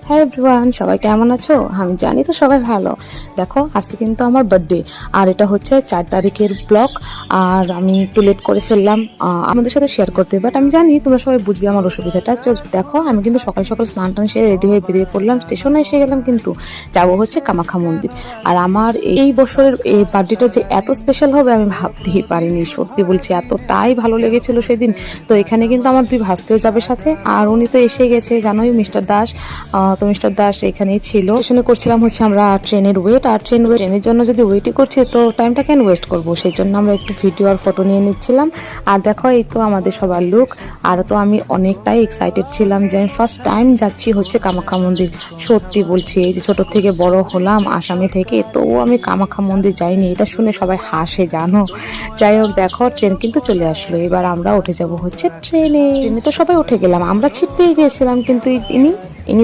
হ্যাঁ এভরিওয়ান, সবাই কেমন আছো? আমি জানি তো সবাই ভালো। দেখো আজকে কিন্তু আমার বার্থডে, আর এটা হচ্ছে 4 তারিখের ব্লগ। আর আমি একটু লেট করে ফেললাম আমাদের সাথে শেয়ার করতে, বাট আমি জানি তোমরা সবাই বুঝবে আমার অসুবিধাটা। দেখো আমি কিন্তু সকাল সকাল স্নান টান সেরে রেডি হয়ে বেরিয়ে পড়লাম, স্টেশনে এসে গেলাম। কিন্তু যাবো হচ্ছে কামাখ্যা মন্দির। আর আমার এই বছরের এই বার্থডেটা যে এত স্পেশাল হবে আমি ভাবতেই পারিনি, সত্যি বলছি, এতটাই ভালো লেগেছিল সেদিন। তো এখানে কিন্তু আমার 2 ভাস্তেও যাবে সাথে, আর উনি তো এসে গেছে, জানোই, মিস্টার দাস। তো মিস্টার দাস এখানেই ছিল। স্টেশনে করছিলাম হচ্ছে আমরা ট্রেনের ওয়েট, আর ট্রেনের জন্য যদি ওয়েটই করছি তো টাইমটা কেন ওয়েস্ট করবো, সেই জন্য আমরা একটু ভিডিও আর ফটো নিয়ে নিচ্ছিলাম। আর দেখো এই তো আমাদের সবার লুক। আর তো আমি অনেকটাই এক্সাইটেড ছিলাম যে আমি ফার্স্ট টাইম যাচ্ছি হচ্ছে কামাখ্যা মন্দির। সত্যি বলছি, এই যে ছোট থেকে বড় হলাম আসামে থেকে, তো আমি কামাখ্যা মন্দির যাইনি, এটা শুনে সবাই হাসে জানো। যাই হোক, দেখো ট্রেন কিন্তু চলে আসলো, এবার আমরা উঠে যাব হচ্ছে ট্রেনে। তো সবাই উঠে গেলাম, আমরা ছিট পেয়ে গিয়েছিলাম, কিন্তু ইনি